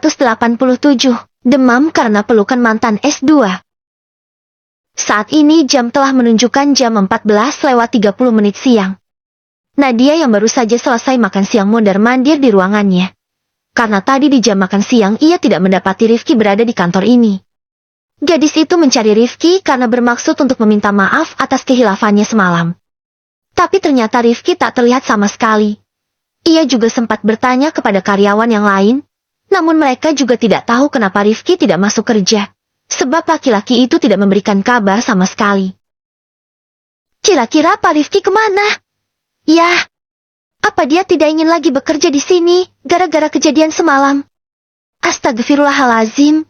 287, demam karena pelukan mantan S2. Saat ini jam telah menunjukkan jam 14:30 siang. Nadia yang baru saja selesai makan siang mondar-mandir di ruangannya. Karena tadi di jam makan siang ia tidak mendapati Rifki berada di kantor ini. Gadis itu mencari Rifki karena bermaksud untuk meminta maaf atas kehilafannya semalam. Tapi ternyata Rifki tak terlihat sama sekali. Ia juga sempat bertanya kepada karyawan yang lain, namun mereka juga tidak tahu kenapa Rifki tidak masuk kerja, sebab laki-laki itu tidak memberikan kabar sama sekali. Kira-kira Pak Rifki kemana? Yah, apa dia tidak ingin lagi bekerja di sini, gara-gara kejadian semalam? Astagfirullahalazim,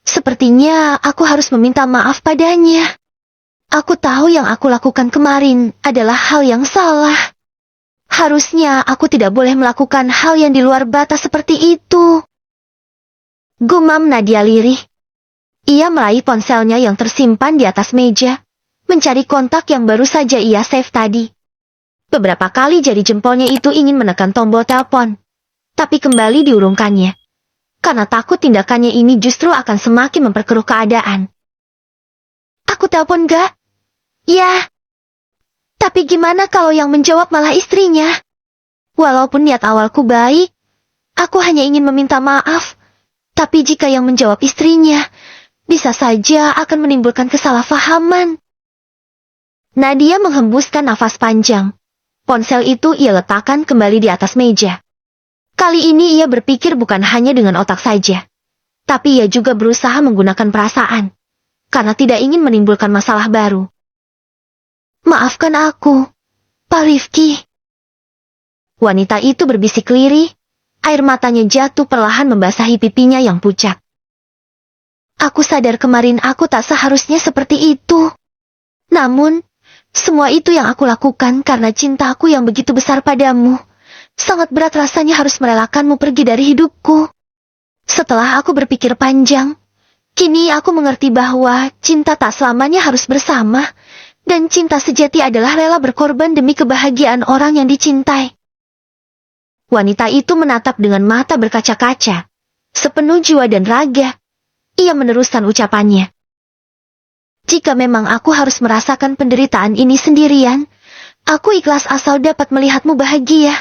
sepertinya aku harus meminta maaf padanya. Aku tahu yang aku lakukan kemarin adalah hal yang salah. Harusnya aku tidak boleh melakukan hal yang di luar batas seperti itu. Gumam Nadia lirih. Ia meraih ponselnya yang tersimpan di atas meja, mencari kontak yang baru saja ia save tadi. Beberapa kali jari jempolnya itu ingin menekan tombol telepon, tapi kembali diurungkannya. Karena takut tindakannya ini justru akan semakin memperkeruh keadaan. Aku telepon gak? Ya. Tapi gimana kalau yang menjawab malah istrinya? Walaupun niat awalku baik, aku hanya ingin meminta maaf. Tapi jika yang menjawab istrinya, bisa saja akan menimbulkan kesalahpahaman. Nadia menghembuskan nafas panjang. Ponsel itu ia letakkan kembali di atas meja. Kali ini ia berpikir bukan hanya dengan otak saja, tapi ia juga berusaha menggunakan perasaan, karena tidak ingin menimbulkan masalah baru. Maafkan aku, Pak Rifki. Wanita itu berbisik lirih, air matanya jatuh perlahan membasahi pipinya yang pucat. Aku sadar kemarin aku tak seharusnya seperti itu. Namun, semua itu yang aku lakukan karena cintaku yang begitu besar padamu. Sangat berat rasanya harus merelakanmu pergi dari hidupku. Setelah aku berpikir panjang, kini aku mengerti bahwa cinta tak selamanya harus bersama. Dan cinta sejati adalah rela berkorban demi kebahagiaan orang yang dicintai. Wanita itu menatap dengan mata berkaca-kaca, sepenuh jiwa dan raga. Ia meneruskan ucapannya. Jika memang aku harus merasakan penderitaan ini sendirian, aku ikhlas asal dapat melihatmu bahagia.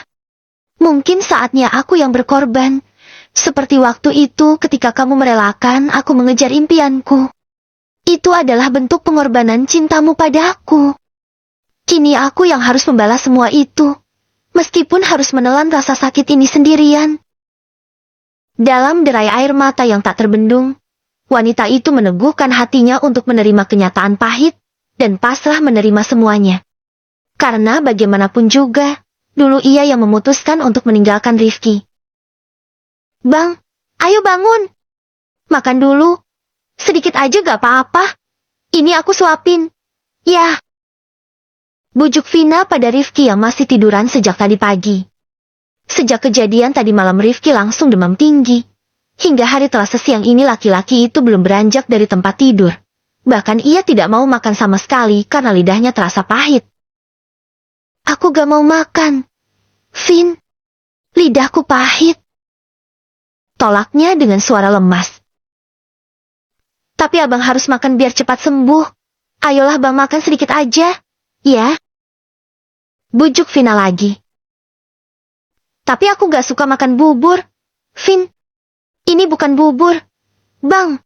Mungkin saatnya aku yang berkorban, seperti waktu itu ketika kamu merelakan aku mengejar impianku. Itu adalah bentuk pengorbanan cintamu padaku. Kini aku yang harus membalas semua itu, meskipun harus menelan rasa sakit ini sendirian. Dalam derai air mata yang tak terbendung, wanita itu meneguhkan hatinya untuk menerima kenyataan pahit, dan pasrah menerima semuanya. Karena bagaimanapun juga, dulu ia yang memutuskan untuk meninggalkan Rifki. Bang, ayo bangun. Makan dulu. Sedikit aja gak apa-apa. Ini aku suapin. Ya. Bujuk Vina pada Rifki yang masih tiduran sejak tadi pagi. Sejak kejadian tadi malam Rifki langsung demam tinggi. Hingga hari telah sesiang ini laki-laki itu belum beranjak dari tempat tidur. Bahkan ia tidak mau makan sama sekali karena lidahnya terasa pahit. Aku gak mau makan. Vin, lidahku pahit. Tolaknya dengan suara lemas. Tapi abang harus makan biar cepat sembuh. Ayolah bang makan sedikit aja. Ya. Bujuk Vina lagi. Tapi aku gak suka makan bubur. Vin, ini bukan bubur. Bang,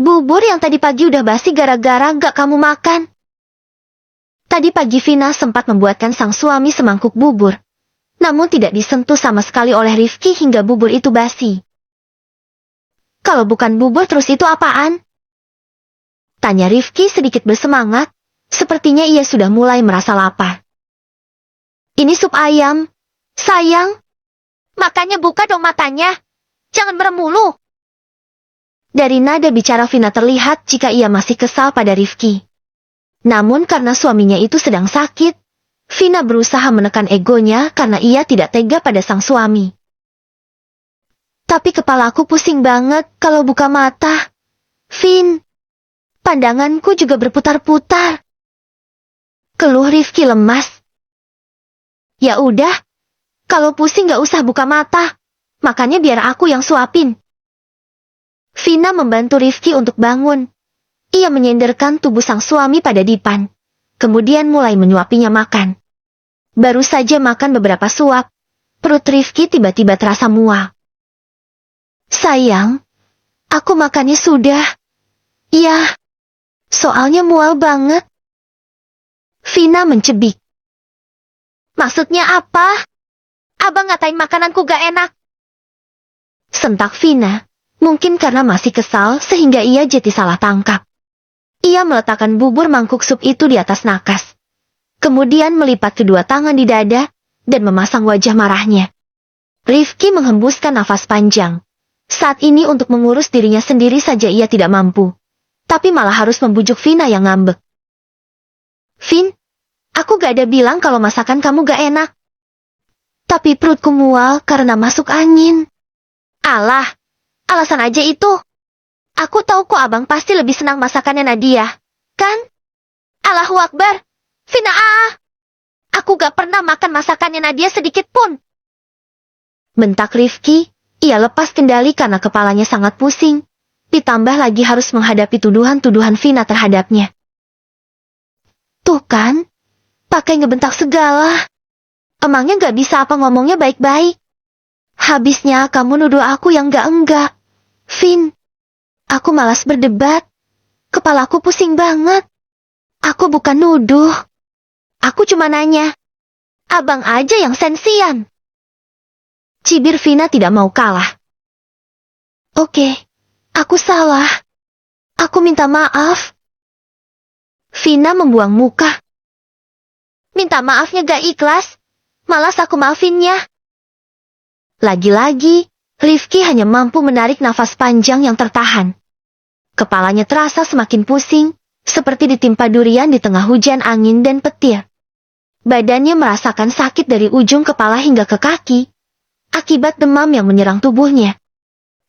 bubur yang tadi pagi udah basi gara-gara gak kamu makan. Tadi pagi Vina sempat membuatkan sang suami semangkuk bubur. Namun tidak disentuh sama sekali oleh Rifki hingga bubur itu basi. Kalau bukan bubur terus itu apaan? Tanya Rifki sedikit bersemangat, sepertinya ia sudah mulai merasa lapar. Ini sup ayam. Sayang. Makanya buka dong matanya. Jangan merem mulu. Dari nada bicara Vina terlihat jika ia masih kesal pada Rifki. Namun karena suaminya itu sedang sakit, Vina berusaha menekan egonya karena ia tidak tega pada sang suami. Tapi kepalaku pusing banget kalau buka mata. Vin. Pandanganku juga berputar-putar. Keluh Rifki lemas. Ya udah, kalau pusing gak usah buka mata. Makanya biar aku yang suapin. Vina membantu Rifki untuk bangun. Ia menyenderkan tubuh sang suami pada dipan. Kemudian mulai menyuapinya makan. Baru saja makan beberapa suap, perut Rifki tiba-tiba terasa mual. Sayang, aku makannya sudah. Iya, soalnya mual banget. Vina mencebik. Maksudnya apa? Abang ngatain makananku gak enak. Sentak Vina, mungkin karena masih kesal sehingga ia jadi salah tangkap. Ia meletakkan bubur mangkuk sup itu di atas nakas. Kemudian melipat kedua tangan di dada dan memasang wajah marahnya. Rifki menghembuskan nafas panjang. Saat ini untuk mengurus dirinya sendiri saja ia tidak mampu. Tapi malah harus membujuk Vina yang ngambek. Vin, aku gak ada bilang kalau masakan kamu gak enak. Tapi perutku mual karena masuk angin. Alah, alasan aja itu. Aku tahu kok abang pasti lebih senang masakannya Nadia, kan? Allahu Akbar, Vina aku gak pernah makan masakannya Nadia sedikit pun. Bentak Rifki, ia lepas kendali karena kepalanya sangat pusing. Ditambah lagi harus menghadapi tuduhan-tuduhan Vina terhadapnya. Tuh kan, pakai ngebentak segala. Emangnya gak bisa apa ngomongnya baik-baik? Habisnya kamu nuduh aku yang enggak. Vin, aku malas berdebat. Kepalaku pusing banget. Aku bukan nuduh. Aku cuma nanya. Abang aja yang sensian. Cibir Vina tidak mau kalah. Oke, aku salah. Aku minta maaf. Vina membuang muka. Minta maafnya gak ikhlas. Malas aku maafinnya. Lagi-lagi, Rifki hanya mampu menarik nafas panjang yang tertahan. Kepalanya terasa semakin pusing, seperti ditimpa durian di tengah hujan angin dan petir. Badannya merasakan sakit dari ujung kepala hingga ke kaki, akibat demam yang menyerang tubuhnya.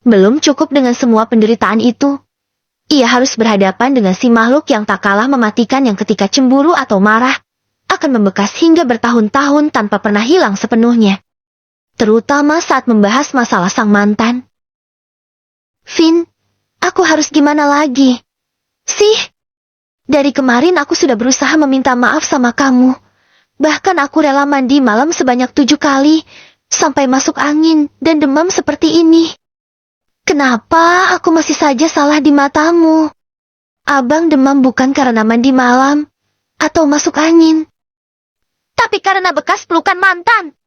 Belum cukup dengan semua penderitaan itu, ia harus berhadapan dengan si makhluk yang tak kalah mematikan yang ketika cemburu atau marah, akan membekas hingga bertahun-tahun tanpa pernah hilang sepenuhnya. Terutama saat membahas masalah sang mantan. Vin, aku harus gimana lagi? Dari kemarin aku sudah berusaha meminta maaf sama kamu. Bahkan aku rela mandi malam sebanyak 7 kali, sampai masuk angin dan demam seperti ini. Kenapa aku masih saja salah di matamu? Abang demam bukan karena mandi malam, atau masuk angin. Tapi karena bekas pelukan mantan.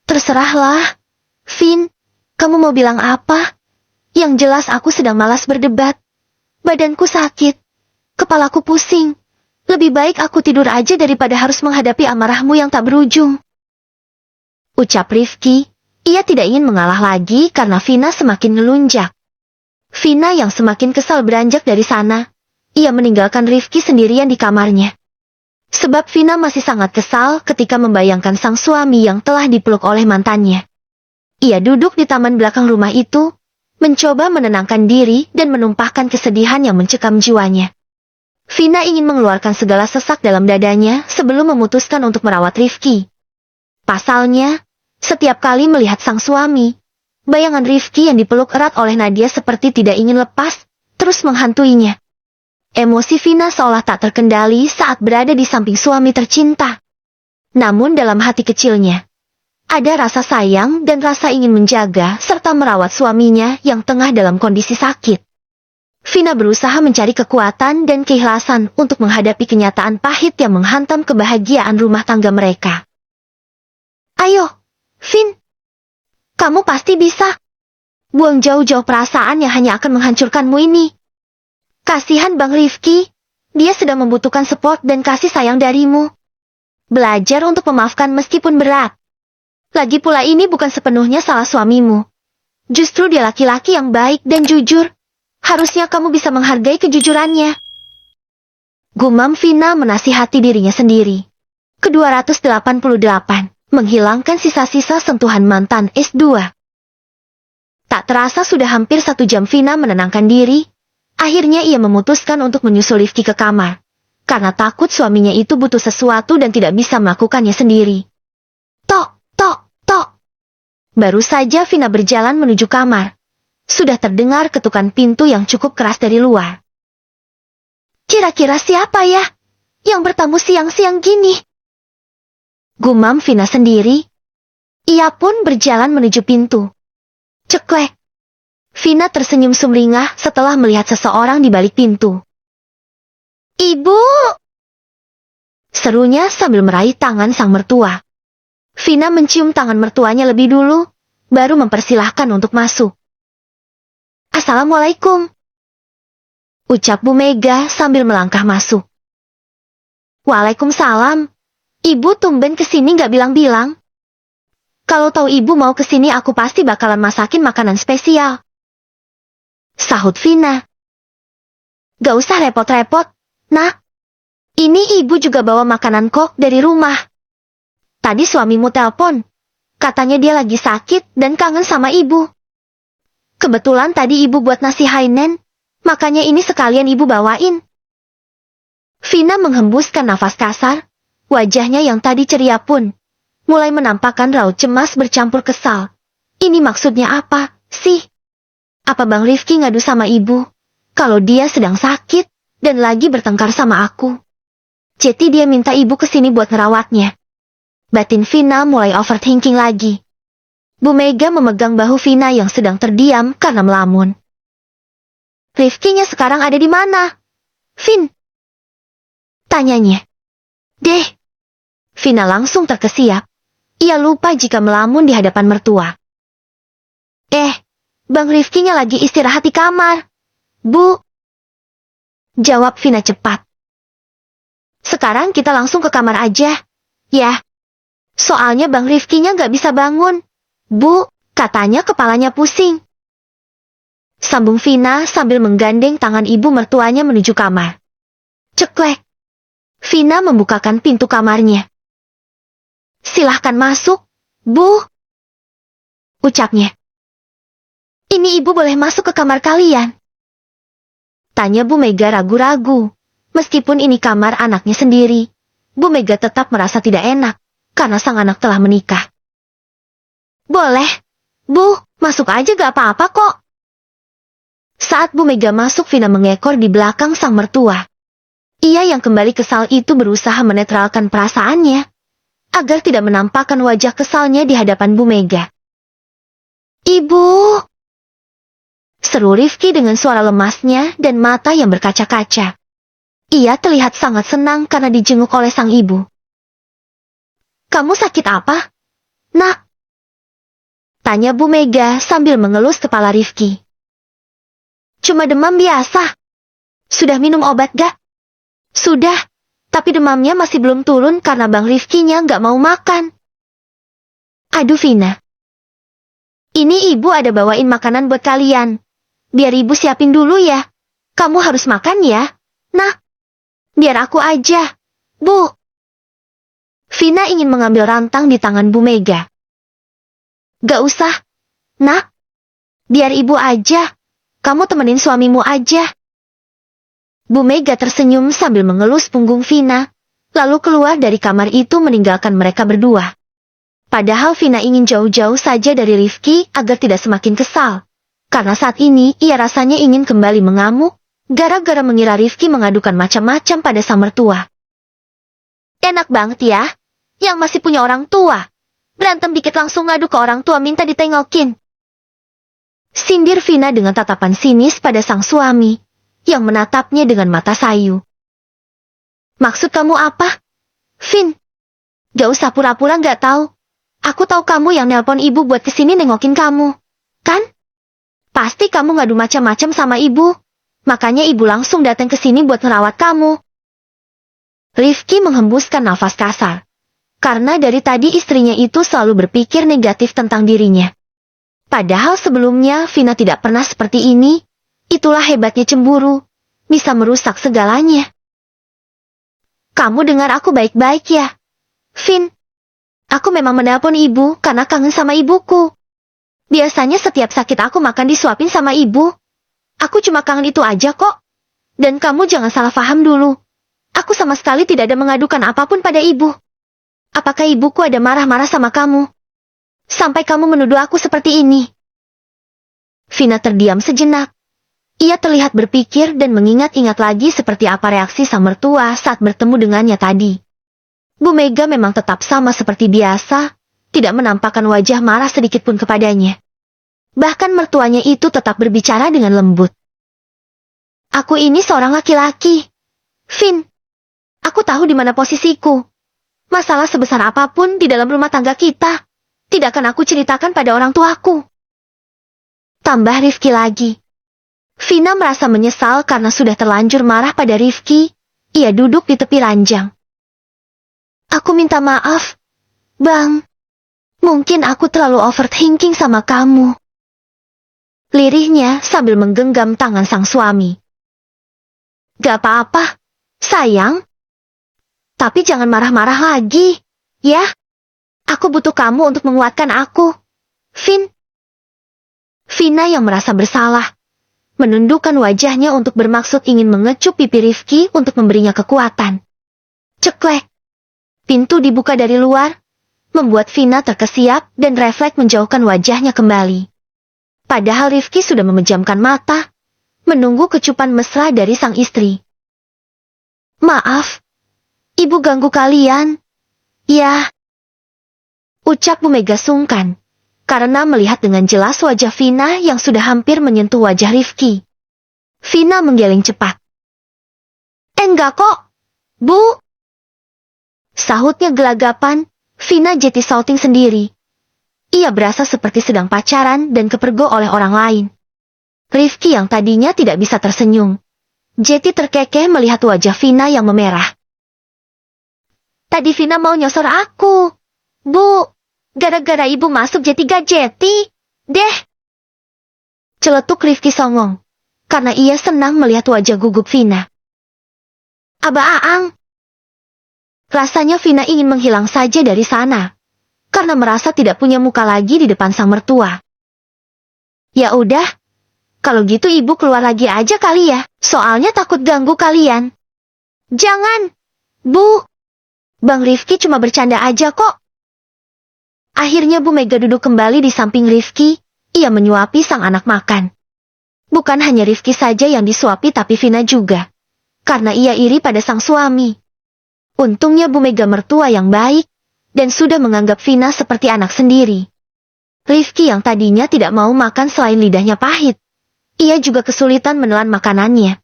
Terserahlah. Vin, kamu mau bilang apa? Yang jelas aku sedang malas berdebat. Badanku sakit. Kepalaku pusing. Lebih baik aku tidur aja daripada harus menghadapi amarahmu yang tak berujung. Ucap Rifki. Ia tidak ingin mengalah lagi karena Vina semakin melunjak. Vina yang semakin kesal beranjak dari sana. Ia meninggalkan Rifki sendirian di kamarnya. Sebab Vina masih sangat kesal ketika membayangkan sang suami yang telah dipeluk oleh mantannya. Ia duduk di taman belakang rumah itu, mencoba menenangkan diri dan menumpahkan kesedihan yang mencekam jiwanya. Vina ingin mengeluarkan segala sesak dalam dadanya sebelum memutuskan untuk merawat Rifki. Pasalnya, setiap kali melihat sang suami, bayangan Rifki yang dipeluk erat oleh Nadia seperti tidak ingin lepas, terus menghantuinya. Emosi Vina seolah tak terkendali saat berada di samping suami tercinta. Namun dalam hati kecilnya, ada rasa sayang dan rasa ingin menjaga serta merawat suaminya yang tengah dalam kondisi sakit. Vina berusaha mencari kekuatan dan keikhlasan untuk menghadapi kenyataan pahit yang menghantam kebahagiaan rumah tangga mereka. Ayo, Vin. Kamu pasti bisa. Buang jauh-jauh perasaan yang hanya akan menghancurkanmu ini. Kasihan Bang Rifki, dia sedang membutuhkan support dan kasih sayang darimu. Belajar untuk memaafkan meskipun berat. Lagi pula ini bukan sepenuhnya salah suamimu. Justru dia laki-laki yang baik dan jujur. Harusnya kamu bisa menghargai kejujurannya. Gumam Vina menasihati dirinya sendiri. Ke-288, menghilangkan sisa-sisa sentuhan mantan S2. Tak terasa sudah hampir 1 jam Vina menenangkan diri. Akhirnya ia memutuskan untuk menyusul Rifki ke kamar. Karena takut suaminya itu butuh sesuatu dan tidak bisa melakukannya sendiri. Tok, tok, tok. Baru saja Vina berjalan menuju kamar. sudah terdengar ketukan pintu yang cukup keras dari luar. Kira-kira siapa ya yang bertamu siang-siang gini? Gumam Vina sendiri. Ia pun berjalan menuju pintu. Ceklek. Vina tersenyum sumringah setelah melihat seseorang di balik pintu. Ibu! Serunya sambil meraih tangan sang mertua. Vina mencium tangan mertuanya lebih dulu, baru mempersilahkan untuk masuk. Assalamualaikum. Ucap Bu Mega sambil melangkah masuk. Waalaikumsalam. Ibu tumben kesini gak bilang-bilang. Kalau tahu ibu mau kesini aku pasti bakalan masakin makanan spesial. Sahut Vina. Gak usah repot-repot, nak. Ini ibu juga bawa makanan kok dari rumah. Tadi suamimu telpon. Katanya dia lagi sakit dan kangen sama ibu. Kebetulan tadi ibu buat nasi Hainan, makanya ini sekalian ibu bawain. Vina menghembuskan nafas kasar, wajahnya yang tadi ceria pun mulai menampakkan raut cemas bercampur kesal. Ini maksudnya apa sih? Apa Bang Rifki ngadu sama ibu kalau dia sedang sakit dan lagi bertengkar sama aku? Jadi dia minta ibu kesini buat ngerawatnya. Batin Vina mulai overthinking lagi. Bu Mega memegang bahu Vina yang sedang terdiam karena melamun. Rifkinya sekarang ada di mana? Vin? Tanyanya. Deh. Vina langsung terkesiap. Ia lupa jika melamun di hadapan mertua. Bang Rifkinya lagi istirahat di kamar. Bu. Jawab Vina cepat. Sekarang kita langsung ke kamar aja. Ya. Soalnya Bang Rifkinya gak bisa bangun. Bu, katanya kepalanya pusing. Sambung Vina sambil menggandeng tangan ibu mertuanya menuju kamar. Ceklek. Vina membukakan pintu kamarnya. Silahkan masuk, Bu. Ucapnya. Ini ibu boleh masuk ke kamar kalian? Tanya Bu Mega ragu-ragu. Meskipun ini kamar anaknya sendiri, Bu Mega tetap merasa tidak enak karena sang anak telah menikah. Boleh, Bu, masuk aja gak apa-apa kok. Saat Bu Mega masuk, Vina mengekor di belakang sang mertua. Ia yang kembali kesal itu berusaha menetralkan perasaannya, agar tidak menampakkan wajah kesalnya di hadapan Bu Mega. Ibu! Seru Rifki dengan suara lemasnya dan mata yang berkaca-kaca. Ia terlihat sangat senang karena dijenguk oleh sang ibu. Kamu sakit apa, Nak? Tanya Bu Mega sambil mengelus kepala Rifki. Cuma demam biasa. Sudah minum obat gak? Sudah, tapi demamnya masih belum turun karena Bang Rifkinya gak mau makan. Aduh Vina. Ini ibu ada bawain makanan buat kalian. Biar ibu siapin dulu ya. Kamu harus makan ya, Nak. Biar aku aja, Bu. Vina ingin mengambil rantang di tangan Bu Mega. Gak usah, Nak. Biar ibu aja. Kamu temenin suamimu aja. Bu Mega tersenyum sambil mengelus punggung Vina, lalu keluar dari kamar itu meninggalkan mereka berdua. Padahal Vina ingin jauh-jauh saja dari Rifki agar tidak semakin kesal. Karena saat ini ia rasanya ingin kembali mengamuk, gara-gara mengira Rifki mengadukan macam-macam pada sang mertua. Enak banget ya, yang masih punya orang tua. Berantem dikit langsung ngadu ke orang tua minta ditengokin. Sindir Vina dengan tatapan sinis pada sang suami, yang menatapnya dengan mata sayu. Maksud kamu apa, Vin? Gak usah pura-pura gak tahu. Aku tahu kamu yang nelpon ibu buat kesini nengokin kamu, kan? Pasti kamu ngadu macam-macam sama ibu. Makanya ibu langsung datang ke sini buat ngerawat kamu. Rifki menghembuskan nafas kasar. Karena dari tadi istrinya itu selalu berpikir negatif tentang dirinya. Padahal sebelumnya Vina tidak pernah seperti ini. Itulah hebatnya cemburu. Bisa merusak segalanya. Kamu dengar aku baik-baik ya, Vin? Aku memang menelpon ibu karena kangen sama ibuku. Biasanya setiap sakit aku makan disuapin sama ibu. Aku cuma kangen itu aja kok. Dan kamu jangan salah paham dulu. Aku sama sekali tidak ada mengadukan apapun pada ibu. Apakah ibuku ada marah-marah sama kamu? Sampai kamu menuduh aku seperti ini. Vina terdiam sejenak. Ia terlihat berpikir dan mengingat-ingat lagi seperti apa reaksi sang mertua saat bertemu dengannya tadi. Bu Mega memang tetap sama seperti biasa, tidak menampakkan wajah marah sedikit pun kepadanya. Bahkan mertuanya itu tetap berbicara dengan lembut. Aku ini seorang laki-laki. Vin, aku tahu di mana posisiku. Masalah sebesar apapun di dalam rumah tangga kita, tidak akan aku ceritakan pada orang tuaku. Tambah Rifki lagi. Vina merasa menyesal karena sudah terlanjur marah pada Rifki. Ia duduk di tepi ranjang. Aku minta maaf, Bang. Mungkin aku terlalu overthinking sama kamu. Lirihnya sambil menggenggam tangan sang suami. Gak apa-apa, sayang. Tapi jangan marah-marah lagi, ya. Aku butuh kamu untuk menguatkan aku, Vin. Vina yang merasa bersalah, menundukkan wajahnya untuk bermaksud ingin mengecup pipi Rifki untuk memberinya kekuatan. Ceklek. Pintu dibuka dari luar, membuat Vina terkesiap dan refleks menjauhkan wajahnya kembali. Padahal Rifki sudah memejamkan mata, menunggu kecupan mesra dari sang istri. Maaf, Ibu ganggu kalian. Ya. Ucap Bu Mega sungkan, karena melihat dengan jelas wajah Vina yang sudah hampir menyentuh wajah Rifki. Vina menggeleng cepat. Enggak kok, Bu. Sahutnya gelagapan, Vina jeti salting sendiri. Ia berasa seperti sedang pacaran dan kepergok oleh orang lain. Rifki yang tadinya tidak bisa tersenyum, jeti terkekeh melihat wajah Vina yang memerah. Tadi Vina mau nyosor aku. Bu, gara-gara ibu masuk jeti gak jeti, deh. Celetuk Rifki songong, karena ia senang melihat wajah gugup Vina. Aba Aang. Rasanya Vina ingin menghilang saja dari sana, karena merasa tidak punya muka lagi di depan sang mertua. Ya udah, kalau gitu ibu keluar lagi aja kali ya, soalnya takut ganggu kalian. Jangan, Bu. Bang Rifki cuma bercanda aja kok. Akhirnya Bu Mega duduk kembali di samping Rifki, ia menyuapi sang anak makan. Bukan hanya Rifki saja yang disuapi tapi Vina juga, karena ia iri pada sang suami. Untungnya Bu Mega mertua yang baik, dan sudah menganggap Vina seperti anak sendiri. Rifki yang tadinya tidak mau makan selain lidahnya pahit. Ia juga kesulitan menelan makanannya,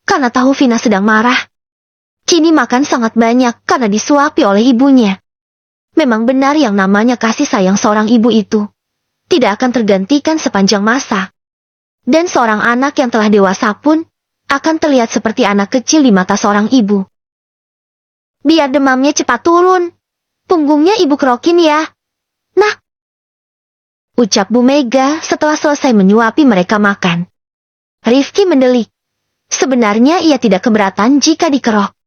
karena tahu Vina sedang marah. Kini makan sangat banyak karena disuapi oleh ibunya. Memang benar yang namanya kasih sayang seorang ibu itu tidak akan tergantikan sepanjang masa. Dan seorang anak yang telah dewasa pun akan terlihat seperti anak kecil di mata seorang ibu. Biar demamnya cepat turun, punggungnya ibu kerokin ya. Nah, ucap Bu Mega setelah selesai menyuapi mereka makan. Rifki mendelik. Sebenarnya ia tidak keberatan jika dikerok.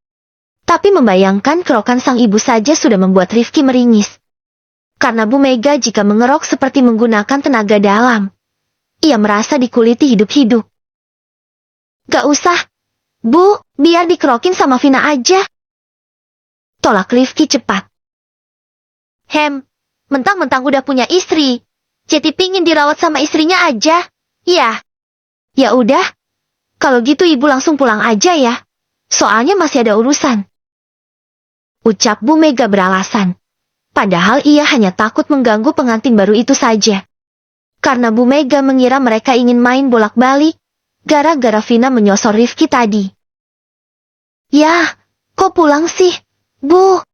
Tapi membayangkan kerokan sang ibu saja sudah membuat Rifki meringis. Karena Bu Mega jika mengerok seperti menggunakan tenaga dalam. Ia merasa dikuliti hidup-hidup. Gak usah, Bu, biar dikerokin sama Vina aja. Tolak Rifki cepat. Mentang-mentang udah punya istri, jadi pingin dirawat sama istrinya aja. Ya. Ya udah, kalau gitu ibu langsung pulang aja ya. Soalnya masih ada urusan. Ucap Bu Mega beralasan. Padahal ia hanya takut mengganggu pengantin baru itu saja. Karena Bu Mega mengira mereka ingin main bolak-balik, gara-gara Vina menyosor Rifki tadi. Ya, kok pulang sih, Bu?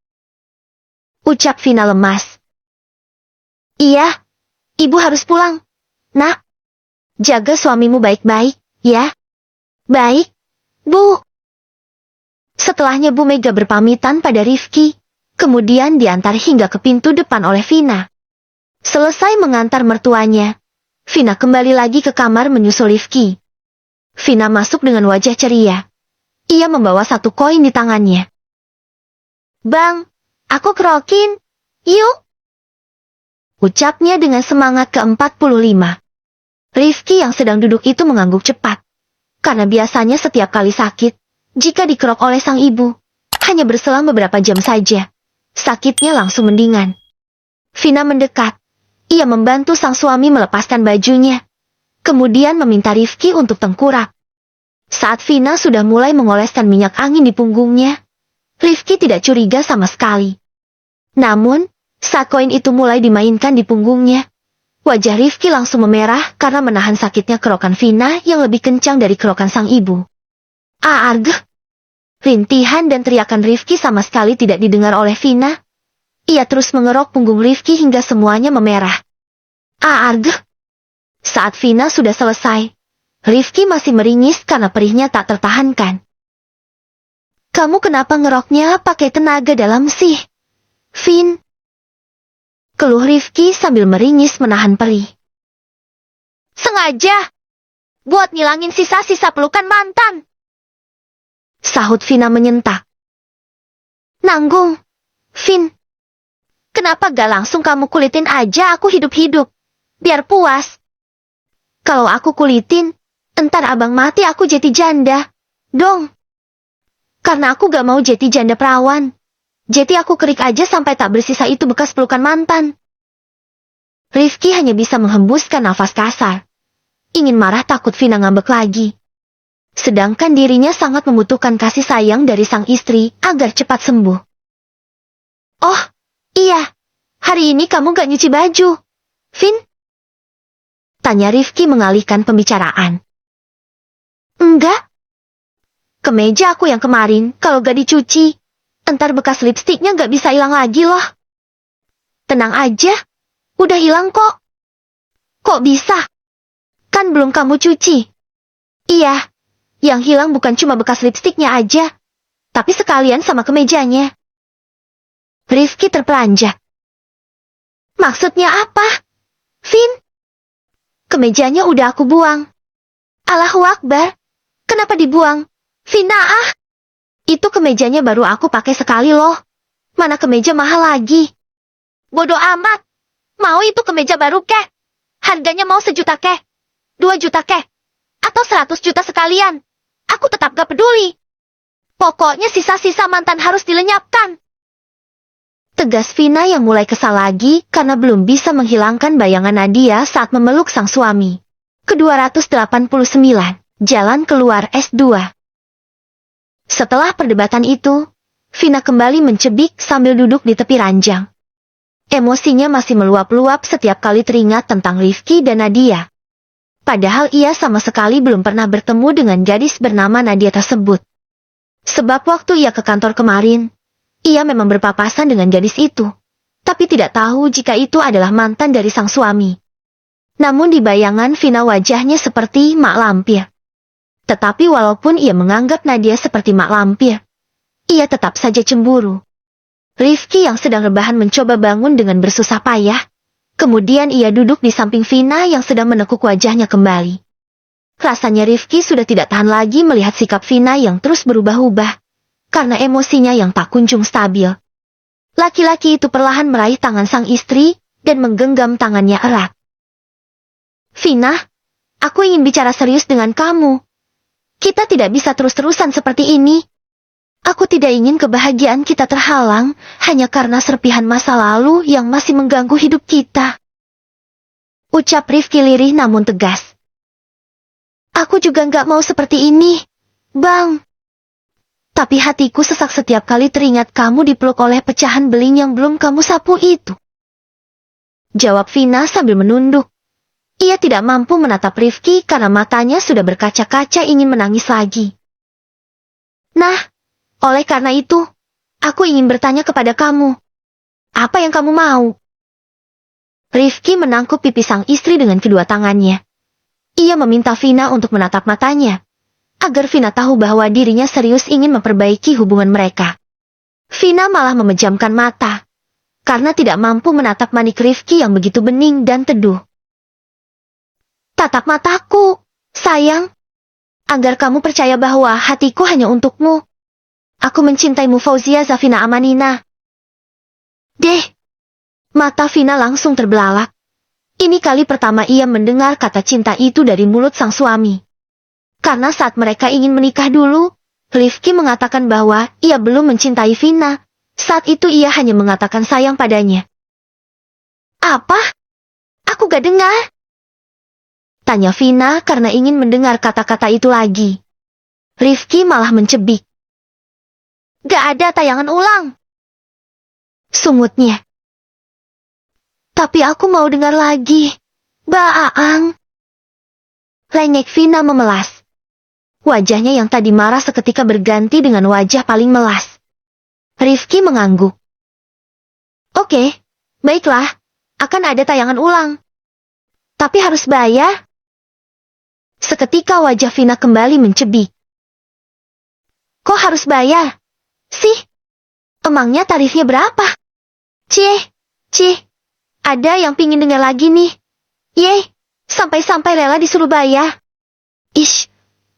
Ucap Vina lemas. Iya, ibu harus pulang. Nak, jaga suamimu baik-baik, ya. Baik, Bu. Setelahnya Bu Mega berpamitan pada Rifki, kemudian diantar hingga ke pintu depan oleh Vina. Selesai mengantar mertuanya, Vina kembali lagi ke kamar menyusul Rifki. Vina masuk dengan wajah ceria. Ia membawa 1 koin di tangannya. Bang, aku kerokin, yuk. Ucapnya dengan semangat ke-45. Rifki yang sedang duduk itu mengangguk cepat. Karena biasanya setiap kali sakit, jika dikerok oleh sang ibu, hanya berselang beberapa jam saja, sakitnya langsung mendingan. Vina mendekat. Ia membantu sang suami melepaskan bajunya. Kemudian meminta Rifki untuk tengkurap. Saat Vina sudah mulai mengoleskan minyak angin di punggungnya, Rifki tidak curiga sama sekali. Namun, saat koin itu mulai dimainkan di punggungnya, wajah Rifki langsung memerah karena menahan sakitnya kerokan Vina yang lebih kencang dari kerokan sang ibu. Arg! Rintihan dan teriakan Rifki sama sekali tidak didengar oleh Vina. Ia terus mengerok punggung Rifki hingga semuanya memerah. Arg! Saat Vina sudah selesai, Rifki masih meringis karena perihnya tak tertahankan. Kamu kenapa ngeroknya pakai tenaga dalam sih, Vin? Keluh Rifki sambil meringis menahan perih. Sengaja! Buat ngilangin sisa-sisa pelukan mantan. Sahut Vina menyentak. Nanggung, Vin. Kenapa gak langsung kamu kulitin aja aku hidup-hidup? Biar puas. Kalau aku kulitin, entar abang mati aku jadi janda. Dong. Karena aku gak mau jadi janda perawan. Jadi aku kerik aja sampai tak bersisa itu bekas pelukan mantan. Rifki hanya bisa menghembuskan nafas kasar. Ingin marah takut Vina ngambek lagi. Sedangkan dirinya sangat membutuhkan kasih sayang dari sang istri agar cepat sembuh. Oh, iya. Hari ini kamu gak nyuci baju, Vin? Tanya Rifki mengalihkan pembicaraan. Enggak. Kemeja aku yang kemarin, kalau gak dicuci, entar bekas lipstiknya gak bisa hilang lagi loh. Tenang aja, udah hilang kok. Kok bisa? Kan belum kamu cuci. Iya, yang hilang bukan cuma bekas lipstiknya aja, tapi sekalian sama kemejanya. Rifki terperanjat. Maksudnya apa, Vin? Kemejanya udah aku buang. Allahu Akbar, kenapa dibuang? Vina itu kemejanya baru aku pakai sekali loh. Mana kemeja mahal lagi. Bodoh amat. Mau itu kemeja baru kek? Harganya mau 1 juta kek? 2 juta kek? Atau 100 juta sekalian? Aku tetap gak peduli. Pokoknya sisa-sisa mantan harus dilenyapkan. Tegas Vina yang mulai kesal lagi karena belum bisa menghilangkan bayangan Nadia saat memeluk sang suami. Ke-289, Jalan Keluar S2. Setelah perdebatan itu, Vina kembali mencebik sambil duduk di tepi ranjang. Emosinya masih meluap-luap setiap kali teringat tentang Rifki dan Nadia. Padahal ia sama sekali belum pernah bertemu dengan gadis bernama Nadia tersebut. Sebab waktu ia ke kantor kemarin, ia memang berpapasan dengan gadis itu, tapi tidak tahu jika itu adalah mantan dari sang suami. Namun di bayangan Vina wajahnya seperti mak lampir. Tetapi walaupun ia menganggap Nadia seperti mak lampir, ia tetap saja cemburu. Rifki yang sedang rebahan mencoba bangun dengan bersusah payah. Kemudian ia duduk di samping Vina yang sedang menekuk wajahnya kembali. Rasanya Rifki sudah tidak tahan lagi melihat sikap Vina yang terus berubah-ubah, karena emosinya yang tak kunjung stabil. Laki-laki itu perlahan meraih tangan sang istri dan menggenggam tangannya erat. Vina, aku ingin bicara serius dengan kamu. Kita tidak bisa terus-terusan seperti ini. Aku tidak ingin kebahagiaan kita terhalang hanya karena serpihan masa lalu yang masih mengganggu hidup kita. Ucap Rifki lirih namun tegas. Aku juga nggak mau seperti ini, Bang. Tapi hatiku sesak setiap kali teringat kamu dipeluk oleh pecahan beling yang belum kamu sapu itu. Jawab Vina sambil menunduk. Ia tidak mampu menatap Rifki karena matanya sudah berkaca-kaca ingin menangis lagi. Nah, oleh karena itu, aku ingin bertanya kepada kamu. Apa yang kamu mau? Rifki menangkup pipi sang istri dengan kedua tangannya. Ia meminta Vina untuk menatap matanya, agar Vina tahu bahwa dirinya serius ingin memperbaiki hubungan mereka. Vina malah memejamkan mata, karena tidak mampu menatap manik Rifki yang begitu bening dan teduh. Tatap mataku, sayang, agar kamu percaya bahwa hatiku hanya untukmu. Aku mencintaimu Fauzia Zafina Amanina. Deh, mata Vina langsung terbelalak. Ini kali pertama ia mendengar kata cinta itu dari mulut sang suami. Karena saat mereka ingin menikah dulu, Rifki mengatakan bahwa ia belum mencintai Vina. Saat itu ia hanya mengatakan sayang padanya. Apa? Aku gak dengar. Tanya Vina karena ingin mendengar kata-kata itu lagi. Rifki malah mencebik. Gak ada tayangan ulang. Sungutnya. Tapi aku mau dengar lagi. Baang. Lengek Vina memelas. Wajahnya yang tadi marah seketika berganti dengan wajah paling melas. Rifki mengangguk. Oke, baiklah. Akan ada tayangan ulang. Tapi harus bayar. Seketika wajah Vina kembali mencebik. Kok harus bayar? Sih? Emangnya tarifnya berapa? Cih. Ada yang pingin dengar lagi nih. Yeay, sampai-sampai rela disuruh bayar. Ish,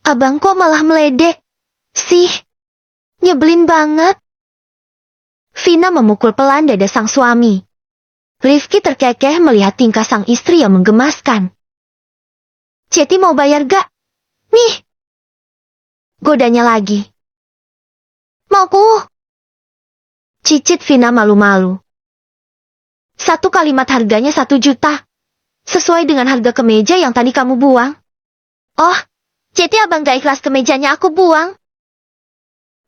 abang kok malah meledek? Sih, nyebelin banget. Vina memukul pelan dada sang suami. Rifki terkekeh melihat tingkah sang istri yang menggemaskan. Ceti mau bayar gak? Nih. Godanya lagi. Mauku. Cicit Vina malu-malu. Satu kalimat harganya 1 juta. Sesuai dengan harga kemeja yang tadi kamu buang. Oh, Ceti abang gak ikhlas kemejanya aku buang.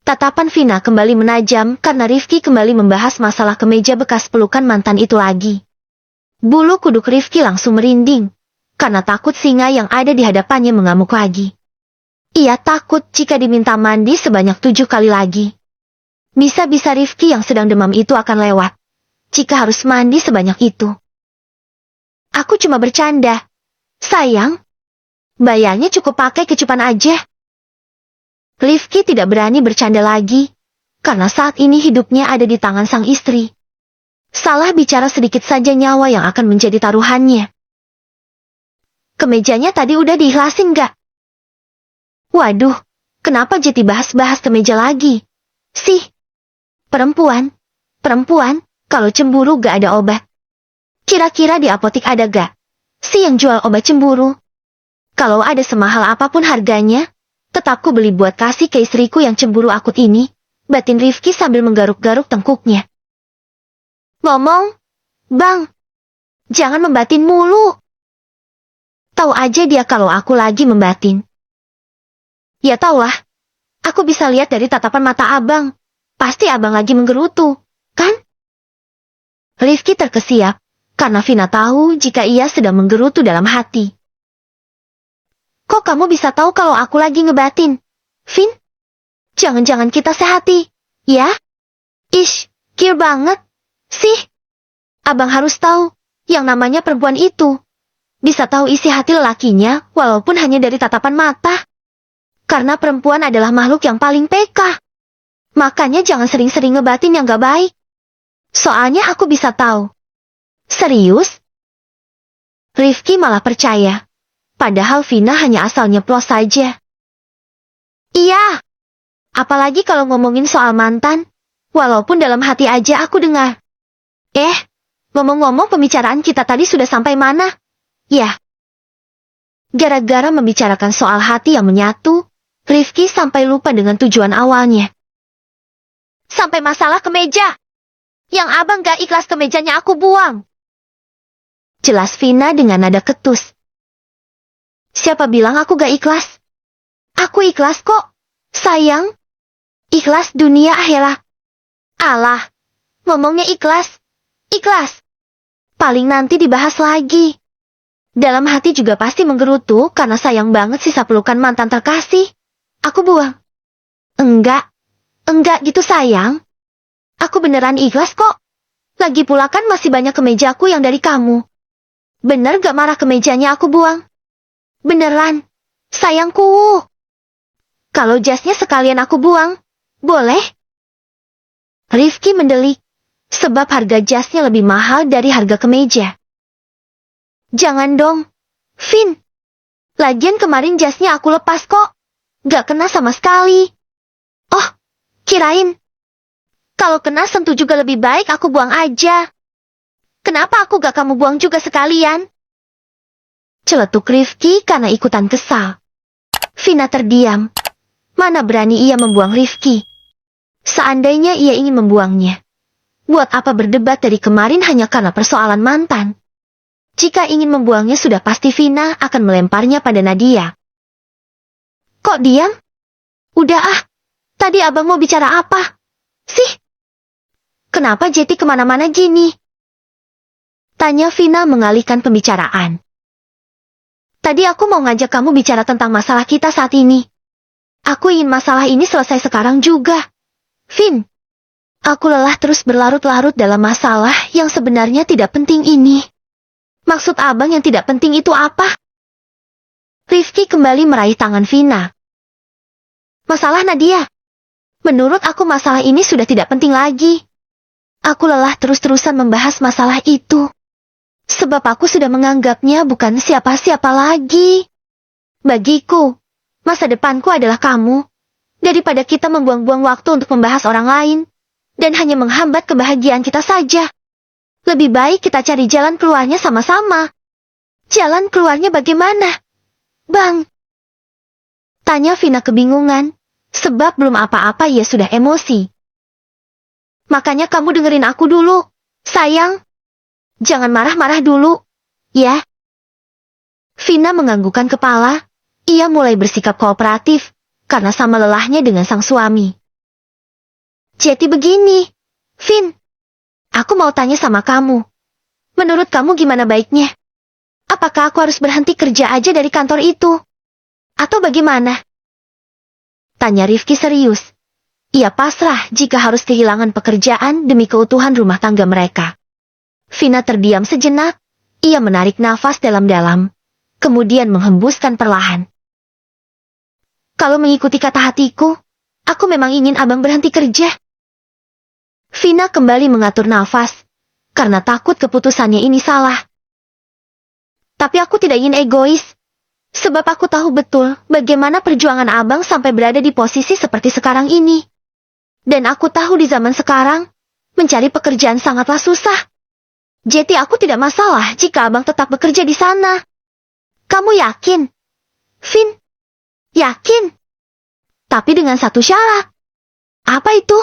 Tatapan Vina kembali menajam karena Rifki kembali membahas masalah kemeja bekas pelukan mantan itu lagi. Bulu kuduk Rifki langsung merinding. Karena takut singa yang ada di hadapannya mengamuk lagi. Ia takut jika diminta mandi sebanyak 7 kali lagi. Bisa-bisa Rifki yang sedang demam itu akan lewat. Jika harus mandi sebanyak itu. Aku cuma bercanda. Sayang. Bayarnya cukup pakai kecupan aja. Rifki tidak berani bercanda lagi. Karena saat ini hidupnya ada di tangan sang istri. Salah bicara sedikit saja nyawa yang akan menjadi taruhannya. Kemejanya tadi udah diikhlasin gak? Waduh, kenapa jadi bahas-bahas kemeja lagi? Sih, perempuan, kalau cemburu gak ada obat. Kira-kira di apotik ada gak? Si yang jual obat cemburu. Kalau ada semahal apapun harganya, tetap ku beli buat kasih ke istriku yang cemburu akut ini, batin Rifki sambil menggaruk-garuk tengkuknya. Ngomong, Bang, jangan membatin mulu. Tahu aja dia kalau aku lagi membatin. Ya taulah, aku bisa lihat dari tatapan mata abang. Pasti abang lagi menggerutu, kan? Rifki terkesiap, karena Vina tahu jika ia sedang menggerutu dalam hati. Kok kamu bisa tahu kalau aku lagi ngebatin? Vin? Jangan-jangan kita sehati, ya? Ish, kir banget. Sih, abang harus tahu, yang namanya perempuan itu. Bisa tahu isi hati lelakinya, walaupun hanya dari tatapan mata. Karena perempuan adalah makhluk yang paling peka. Makanya jangan sering-sering ngebatin yang gak baik. Soalnya aku bisa tahu. Serius? Rifki malah percaya. Padahal Vina hanya asal nyeplos saja. Iya. Apalagi kalau ngomongin soal mantan. Walaupun dalam hati aja aku dengar. Ngomong-ngomong pembicaraan kita tadi sudah sampai mana? Ya. Gara-gara membicarakan soal hati yang menyatu, Rifki sampai lupa dengan tujuan awalnya. Sampai masalah kemeja. Yang abang gak ikhlas kemejanya aku buang. Jelas Vina dengan nada ketus. Siapa bilang aku gak ikhlas? Aku ikhlas kok, sayang. Ikhlas dunia akhirat. Alah, ngomongnya ikhlas. Ikhlas. Paling nanti dibahas lagi. Dalam hati juga pasti menggerutu karena sayang banget sisa pelukan mantan terkasih. Aku buang. Enggak gitu sayang. Aku beneran ikhlas kok. Lagi pula kan masih banyak kemejaku yang dari kamu. Bener gak marah kemejanya aku buang? Beneran, sayangku. Kalau jasnya sekalian aku buang, boleh? Rifki mendelik, sebab harga jasnya lebih mahal dari harga kemeja. Jangan dong, Vin. Lagian kemarin jasnya aku lepas kok. Gak kena sama sekali. Oh, kirain. Kalau kena sentuh juga lebih baik aku buang aja. Kenapa aku gak kamu buang juga sekalian? Celetuk Rifki karena ikutan kesal. Vina terdiam. Mana berani ia membuang Rifki. Seandainya ia ingin membuangnya. Buat apa berdebat dari kemarin hanya karena persoalan mantan? Jika ingin membuangnya sudah pasti Vina akan melemparnya pada Nadia. Kok diam? Udah ah, tadi abang mau bicara apa? Sih? Kenapa Jetty kemana-mana gini? Tanya Vina mengalihkan pembicaraan. Tadi aku mau ngajak kamu bicara tentang masalah kita saat ini. Aku ingin masalah ini selesai sekarang juga. Vin, aku lelah terus berlarut-larut dalam masalah yang sebenarnya tidak penting ini. Maksud abang yang tidak penting itu apa? Rifki kembali meraih tangan Vina. Masalah Nadia. Menurut aku masalah ini sudah tidak penting lagi. Aku lelah terus-terusan membahas masalah itu. Sebab aku sudah menganggapnya bukan siapa-siapa lagi. Bagiku, masa depanku adalah kamu. Daripada kita membuang-buang waktu untuk membahas orang lain, dan hanya menghambat kebahagiaan kita saja. Lebih baik kita cari jalan keluarnya sama-sama. Jalan keluarnya bagaimana? Bang? Tanya Vina kebingungan, sebab belum apa-apa ia sudah emosi. Makanya kamu dengerin aku dulu, sayang. Jangan marah-marah dulu, ya. Vina menganggukkan kepala, ia mulai bersikap kooperatif, karena sama lelahnya dengan sang suami. Jadi begini, Vin. Aku mau tanya sama kamu. Menurut kamu gimana baiknya? Apakah aku harus berhenti kerja aja dari kantor itu? Atau bagaimana? Tanya Rifki serius. Ia pasrah jika harus kehilangan pekerjaan demi keutuhan rumah tangga mereka. Vina terdiam sejenak, ia menarik nafas dalam-dalam, kemudian menghembuskan perlahan. Kalau mengikuti kata hatiku, aku memang ingin abang berhenti kerja. Vina kembali mengatur nafas, karena takut keputusannya ini salah. Tapi aku tidak ingin egois, sebab aku tahu betul bagaimana perjuangan abang sampai berada di posisi seperti sekarang ini. Dan aku tahu di zaman sekarang, mencari pekerjaan sangatlah susah. Jadi aku tidak masalah jika abang tetap bekerja di sana. Kamu yakin? Vin? Yakin? Tapi dengan satu syarat. Apa itu?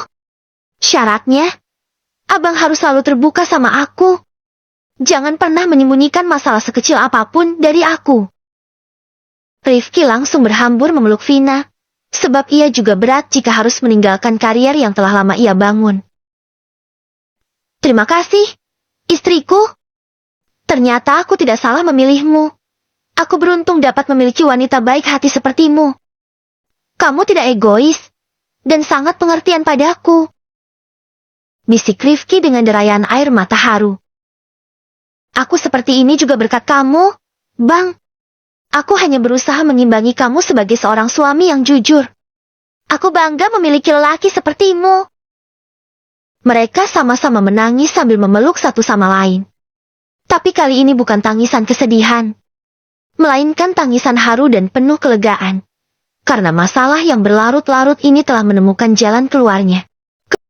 Syaratnya, abang harus selalu terbuka sama aku. Jangan pernah menyembunyikan masalah sekecil apapun dari aku. Rifki langsung berhambur memeluk Vina, sebab ia juga berat jika harus meninggalkan karier yang telah lama ia bangun. Terima kasih, istriku. Ternyata aku tidak salah memilihmu. Aku beruntung dapat memiliki wanita baik hati sepertimu. Kamu tidak egois, dan sangat pengertian padaku. Bisik Rifki dengan derayan air mata haru. Aku seperti ini juga berkat kamu, Bang. Aku hanya berusaha mengimbangi kamu sebagai seorang suami yang jujur. Aku bangga memiliki lelaki sepertimu. Mereka sama-sama menangis sambil memeluk satu sama lain. Tapi kali ini bukan tangisan kesedihan, melainkan tangisan haru dan penuh kelegaan. Karena masalah yang berlarut-larut ini telah menemukan jalan keluarnya.